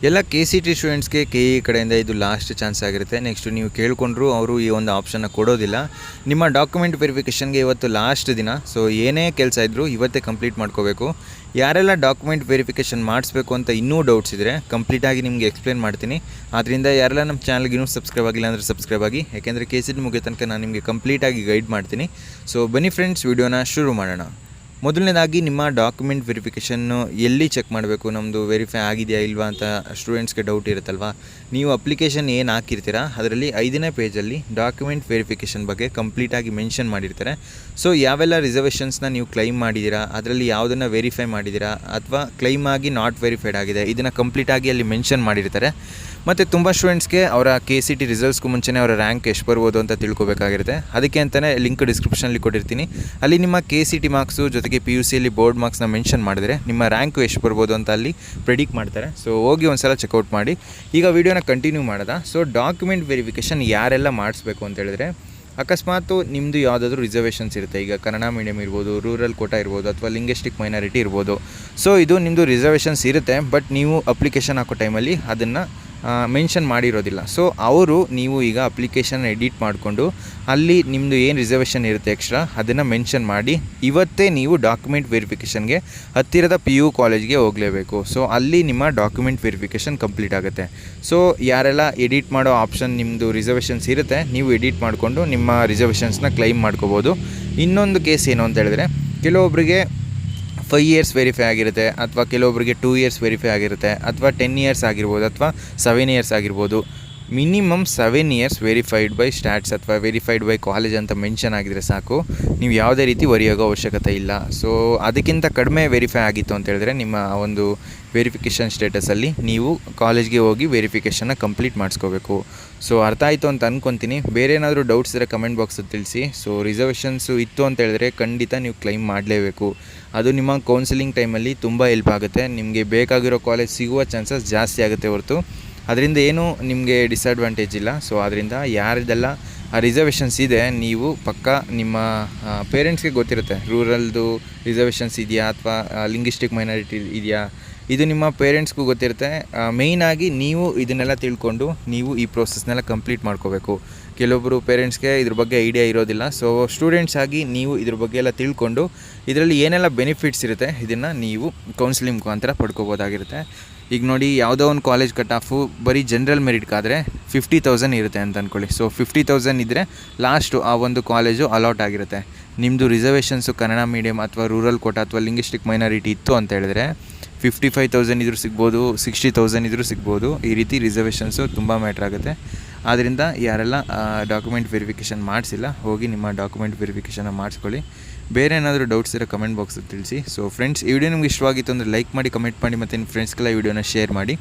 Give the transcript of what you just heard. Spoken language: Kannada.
ಎಲ್ಲ KCT ಸ್ಟೂಡೆಂಟ್ಸ್ಗೆ KE ಕಡೆಯಿಂದ ಇದು ಲಾಸ್ಟ್ ಚಾನ್ಸ್ ಆಗಿರುತ್ತೆ. ನೆಕ್ಸ್ಟ್ ನೀವು ಕೇಳಿಕೊಂಡ್ರು ಅವರು ಈ ಒಂದು ಆಪ್ಷನ್ನ ಕೊಡೋದಿಲ್ಲ. ನಿಮ್ಮ ಡಾಕ್ಯುಮೆಂಟ್ ವೆರಿಫಿಕೇಷನ್ಗೆ ಇವತ್ತು ಲಾಸ್ಟ್ ದಿನ. ಸೊ ಏನೇ ಕೆಲಸ ಇದ್ದರೂ ಇವತ್ತೇ ಕಂಪ್ಲೀಟ್ ಮಾಡ್ಕೋಬೇಕು. ಯಾರೆಲ್ಲ ಡಾಕ್ಯುಮೆಂಟ್ ವೆರಿಫಿಕೇಷನ್ ಮಾಡಿಸ್ಬೇಕು ಅಂತ ಇನ್ನೂ ಡೌಟ್ಸ್ ಇದ್ದರೆ ಕಂಪ್ಲೀಟಾಗಿ ನಿಮಗೆ ಎಕ್ಸ್ಪ್ಲೇನ್ ಮಾಡ್ತೀನಿ. ಆದ್ದರಿಂದ ಯಾರೆಲ್ಲ ನಮ್ಮ ಚಾನಲ್ಗೆ ಇನ್ನೂ ಸಬ್ಸ್ಕ್ರೈಬ್ ಆಗಿಲ್ಲ ಅಂದರೆ ಸಬ್ಸ್ಕ್ರೈಬ್ ಆಗಿ, ಯಾಕೆಂದರೆ KCT ಮುಗಿಯೋ ತನಕ ನಾನು ನಿಮಗೆ ಕಂಪ್ಲೀಟಾಗಿ ಗೈಡ್ ಮಾಡ್ತೀನಿ. ಸೊ ಬನ್ನಿ ಫ್ರೆಂಡ್ಸ್, ವಿಡಿಯೋನ ಶುರು ಮಾಡೋಣ. ಮೊದಲನೇದಾಗಿ ನಿಮ್ಮ ಡಾಕ್ಯುಮೆಂಟ್ ವೆರಿಫಿಕೇಷನ್ನು ಎಲ್ಲಿ ಚೆಕ್ ಮಾಡಬೇಕು, ನಮ್ಮದು ವೆರಿಫೈ ಆಗಿದೆಯಾ ಇಲ್ವಾ ಅಂತ ಸ್ಟೂಡೆಂಟ್ಸ್ಗೆ ಡೌಟ್ ಇರುತ್ತಲ್ವ. ನೀವು ಅಪ್ಲಿಕೇಶನ್ ಏನು ಹಾಕಿರ್ತೀರಾ ಅದರಲ್ಲಿ 5ನೇ ಪೇಜಲ್ಲಿ ಡಾಕ್ಯುಮೆಂಟ್ ವೆರಿಫಿಕೇಷನ್ ಬಗ್ಗೆ ಕಂಪ್ಲೀಟಾಗಿ ಮೆನ್ಷನ್ ಮಾಡಿರ್ತಾರೆ. ಸೊ ಯಾವೆಲ್ಲ ರಿಸರ್ವೇಷನ್ಸ್ನ ನೀವು ಕ್ಲೈಮ್ ಮಾಡಿದ್ದೀರಾ, ಅದರಲ್ಲಿ ಯಾವುದನ್ನು ವೆರಿಫೈ ಮಾಡಿದ್ದೀರಾ ಅಥವಾ ಕ್ಲೈಮ್ ಆಗಿ ನಾಟ್ ವೆರಿಫೈಡ್ ಆಗಿದೆ, ಇದನ್ನು ಕಂಪ್ಲೀಟಾಗಿ ಅಲ್ಲಿ ಮೆನ್ಷನ್ ಮಾಡಿರ್ತಾರೆ. ಮತ್ತು ತುಂಬ ಸ್ಟೂಡೆಂಟ್ಸ್ಗೆ ಅವರ KCT ರಿಸಲ್ಟ್ಸ್ಗೂ ಮುಂಚೆನೇ ಅವರ ರ್ಯಾಂಕ್ ಎಷ್ಟು ಬರ್ಬೋದು ಅಂತ ತಿಳ್ಕೊಬೇಕಾಗಿರುತ್ತೆ. ಅದಕ್ಕೆ ಅಂತಲೇ ಲಿಂಕ್ ಡಿಸ್ಕ್ರಿಪ್ಷನಲ್ಲಿ ಕೊಟ್ಟಿರ್ತೀನಿ. ಅಲ್ಲಿ ನಿಮ್ಮ KCT ಮಾರ್ಕ್ಸು ಜೊತೆಗೆ PUCಯಲ್ಲಿ ಬೋರ್ಡ್ ಮಾರ್ಕ್ಸ್ನ ಮೆನ್ಷನ್ ಮಾಡಿದರೆ ನಿಮ್ಮ ರ್ಯಾಂಕು ಎಷ್ಟು ಬರ್ಬೋದು ಅಂತ ಅಲ್ಲಿ ಪ್ರೆಡಿಕ್ಟ್ ಮಾಡ್ತಾರೆ. ಸೊ ಹೋಗಿ ಒಂದು ಸಲ ಚೆಕ್ಔಟ್ ಮಾಡಿ. ಈಗ ವಿಡಿಯೋನ ಕಂಟಿನ್ಯೂ ಮಾಡೋದ. ಸೊ ಡಾಕ್ಯುಮೆಂಟ್ ವೆರಿಫಿಕೇಷನ್ ಯಾರೆಲ್ಲ ಮಾಡಿಸ್ಬೇಕು ಅಂತ ಹೇಳಿದ್ರೆ, ಅಕಸ್ಮಾತ್ ನಿಮ್ಮದು ಯಾವುದಾದ್ರೂ ರಿಸರ್ವೇಷನ್ಸ್ ಇರುತ್ತೆ. ಈಗ ಕನ್ನಡ ಮೀಡಿಯಮ್ ಇರ್ಬೋದು, ರೂರಲ್ ಕೋಟಾ ಇರ್ಬೋದು, ಅಥವಾ ಲಿಂಗ್ವಿಸ್ಟಿಕ್ ಮೈನಾರಿಟಿ ಇರ್ಬೋದು. ಸೊ ಇದು ನಿಮ್ಮದು ರಿಸರ್ವೇಷನ್ಸ್ ಇರುತ್ತೆ, ಬಟ್ ನೀವು ಅಪ್ಲಿಕೇಶನ್ ಹಾಕೋ ಟೈಮಲ್ಲಿ ಅದನ್ನು ಮೆನ್ಷನ್ ಮಾಡಿರೋದಿಲ್ಲ. ಸೊ ನೀವು ಈಗ ಅಪ್ಲಿಕೇಶನ್ ಎಡಿಟ್ ಮಾಡಿಕೊಂಡು ಅಲ್ಲಿ ನಿಮ್ಮದು ಏನು ರಿಸರ್ವೇಷನ್ ಇರುತ್ತೆ ಎಕ್ಸ್ಟ್ರಾ ಅದನ್ನು ಮೆನ್ಷನ್ ಮಾಡಿ ಇವತ್ತೇ ನೀವು ಡಾಕ್ಯುಮೆಂಟ್ ವೆರಿಫಿಕೇಷನ್ಗೆ ಹತ್ತಿರದ PU ಕಾಲೇಜ್ಗೆ ಹೋಗಲೇಬೇಕು. ಸೊ ಅಲ್ಲಿ ನಿಮ್ಮ ಡಾಕ್ಯುಮೆಂಟ್ ವೆರಿಫಿಕೇಷನ್ ಕಂಪ್ಲೀಟ್ ಆಗುತ್ತೆ. ಸೊ ಯಾರೆಲ್ಲ ಎಡಿಟ್ ಮಾಡೋ ಆಪ್ಷನ್ ನಿಮ್ಮದು ರಿಸರ್ವೇಷನ್ಸ್ ಇರುತ್ತೆ, ನೀವು ಎಡಿಟ್ ಮಾಡಿಕೊಂಡು ನಿಮ್ಮ ರಿಸರ್ವೇಷನ್ಸ್ನ ಕ್ಲೈಮ್ ಮಾಡ್ಕೋಬೋದು. ಇನ್ನೊಂದು ಕೇಸ್ ಏನು ಅಂತ ಹೇಳಿದ್ರೆ, ಕೆಲವೊಬ್ಬರಿಗೆ 5 ಇಯರ್ಸ್ ವೆರಿಫೈ ಆಗಿರುತ್ತೆ, ಅಥವಾ ಕೆಲವೊಬ್ಬರಿಗೆ 2 ಇಯರ್ಸ್ ವೆರಿಫೈ ಆಗಿರುತ್ತೆ, ಅಥವಾ 10 ಇಯರ್ಸ್ ಆಗಿರ್ಬೋದು, ಅಥವಾ 7 ಇಯರ್ಸ್ ಆಗಿರ್ಬೋದು. Minimum 7 years verified by stats ಅಥವಾ ವೆರಿಫೈಡ್ ಬೈ ಕಾಲೇಜ್ ಅಂತ ಮೆನ್ಷನ್ ಆಗಿದ್ರೆ ಸಾಕು, ನೀವು ಯಾವುದೇ ರೀತಿ ವರಿಯಾಗೋ ಅವಶ್ಯಕತೆ ಇಲ್ಲ. ಸೊ ಅದಕ್ಕಿಂತ ಕಡಿಮೆ ವೆರಿಫೈ ಆಗಿತ್ತು ಅಂತ ಹೇಳಿದ್ರೆ ನಿಮ್ಮ ಒಂದು ವೆರಿಫಿಕೇಷನ್ ಸ್ಟೇಟಸಲ್ಲಿ ನೀವು ಕಾಲೇಜ್ಗೆ ಹೋಗಿ ವೆರಿಫಿಕೇಷನ್ನ ಕಂಪ್ಲೀಟ್ ಮಾಡಿಸ್ಕೋಬೇಕು. ಸೊ ಅರ್ಥ ಆಯಿತು ಅಂತ ಅಂದ್ಕೊತೀನಿ. ಬೇರೆ ಏನಾದರೂ ಡೌಟ್ಸ್ ಇದ್ದರೆ ಕಮೆಂಟ್ ಬಾಕ್ಸಲ್ಲಿ ತಿಳಿಸಿ. ಸೊ ರಿಸರ್ವೇಷನ್ಸು ಇತ್ತು ಅಂತ ಹೇಳಿದ್ರೆ ಖಂಡಿತ ನೀವು ಕ್ಲೈಮ್ ಮಾಡಲೇಬೇಕು. ಅದು ನಿಮ್ಮ ಕೌನ್ಸಿಲಿಂಗ್ ಟೈಮಲ್ಲಿ ತುಂಬ ಹೆಲ್ಪ್ ಆಗುತ್ತೆ. ನಿಮಗೆ ಬೇಕಾಗಿರೋ ಕಾಲೇಜ್ ಸಿಗುವ ಚಾನ್ಸಸ್ ಜಾಸ್ತಿ ಆಗುತ್ತೆ ಹೊರತು ಅದರಿಂದ ಏನೂ ನಿಮಗೆ ಡಿಸ್ಅಡ್ವಾಂಟೇಜ್ ಇಲ್ಲ. ಸೊ ಅದರಿಂದ ಯಾರಿದೆಲ್ಲ ರಿಸರ್ವೇಷನ್ಸ್ ಇದೆ, ನೀವು ಪಕ್ಕ ನಿಮ್ಮ ಪೇರೆಂಟ್ಸ್ಗೆ ಗೊತ್ತಿರುತ್ತೆ ರೂರಲ್ದು ರಿಸರ್ವೇಷನ್ಸ್ ಇದೆಯಾ ಅಥವಾ ಲಿಂಗ್ವಿಸ್ಟಿಕ್ ಮೈನಾರಿಟಿ ಇದೆಯಾ, ಇದು ನಿಮ್ಮ ಪೇರೆಂಟ್ಸ್ಗೂ ಗೊತ್ತಿರುತ್ತೆ. ಮೇಯ್ನಾಗಿ ನೀವು ಇದನ್ನೆಲ್ಲ ತಿಳ್ಕೊಂಡು ನೀವು ಈ ಪ್ರೋಸೆಸ್ನೆಲ್ಲ ಕಂಪ್ಲೀಟ್ ಮಾಡ್ಕೋಬೇಕು. ಕೆಲವೊಬ್ಬರು ಪೇರೆಂಟ್ಸ್ಗೆ ಇದ್ರ ಬಗ್ಗೆ ಐಡಿಯಾ ಇರೋದಿಲ್ಲ. ಸೊ ಸ್ಟೂಡೆಂಟ್ಸ್ ಆಗಿ ನೀವು ಇದ್ರ ಬಗ್ಗೆ ಎಲ್ಲ ತಿಳ್ಕೊಂಡು ಇದರಲ್ಲಿ ಏನೆಲ್ಲ ಬೆನಿಫಿಟ್ಸ್ ಇರುತ್ತೆ ಇದನ್ನು ನೀವು ಕೌನ್ಸಿಲಿಂಗ್ ಮುಖಾಂತರ ಪಡ್ಕೋಬೋದಾಗಿರುತ್ತೆ. ಈಗ ನೋಡಿ, ಯಾವುದೋ ಒಂದು ಕಾಲೇಜ್ ಕಟ್ ಆಫು ಬರೀ ಜನರಲ್ ಮೆರಿಟ್ಗಾದರೆ 50,000 ಇರುತ್ತೆ ಅಂತ ಅಂದ್ಕೊಳ್ಳಿ. ಸೊ 50,000 ಇದ್ದರೆ ಲಾಸ್ಟು ಆ ಒಂದು ಕಾಲೇಜು ಅಲಾಟ್ ಆಗಿರುತ್ತೆ. ನಿಮ್ಮದು ರಿಸರ್ವೇಷನ್ಸು ಕನ್ನಡ ಮೀಡಿಯಮ್ ಅಥವಾ ರೂರಲ್ ಕೋಟಾ ಅಥವಾ ಲಿಂಗ್ವಿಸ್ಟಿಕ್ ಮೈನಾರಿಟಿ ಇತ್ತು ಅಂತ ಹೇಳಿದ್ರೆ 55,000 ಇದ್ರೂ ಸಿಗ್ಬೋದು, 60,000 ಇದ್ರೂ ಸಿಗ್ಬೋದು. ಈ ರೀತಿ ರಿಸರ್ವೇಷನ್ಸು ತುಂಬ ಮ್ಯಾಟ್ರ್ ಆಗುತ್ತೆ. ಆದ್ದರಿಂದ ಯಾರೆಲ್ಲ ಡಾಕ್ಯುಮೆಂಟ್ ವೆರಿಫಿಕೇಷನ್ ಮಾಡಿಸಿಲ್ಲ, ಹೋಗಿ ನಿಮ್ಮ ಡಾಕ್ಯುಮೆಂಟ್ ವೆರಿಫಿಕೇಷನ್ನ ಮಾಡಿಸ್ಕೊಳ್ಳಿ. ಬೇರೆ ಏನಾದರೂ ಡೌಟ್ಸ್ ಇರೋ ಕಮೆಂಟ್ ಬಾಕ್ಸಲ್ಲಿ ತಿಳಿಸಿ. ಸೊ ಫ್ರೆಂಡ್ಸ್, ಈ ವಿಡಿಯೋ ನಿಮ್ಗೆ ಇಷ್ಟವಾಗಿತ್ತು ಅಂದರೆ ಲೈಕ್ ಮಾಡಿ, ಕಮೆಂಟ್ ಮಾಡಿ, ಮತ್ತು ನಿಮ್ಮ ಫ್ರೆಂಡ್ಸ್ಗೆಲ್ಲ ಈ ವಿಡಿಯೋನ ಶೇರ್ ಮಾಡಿ.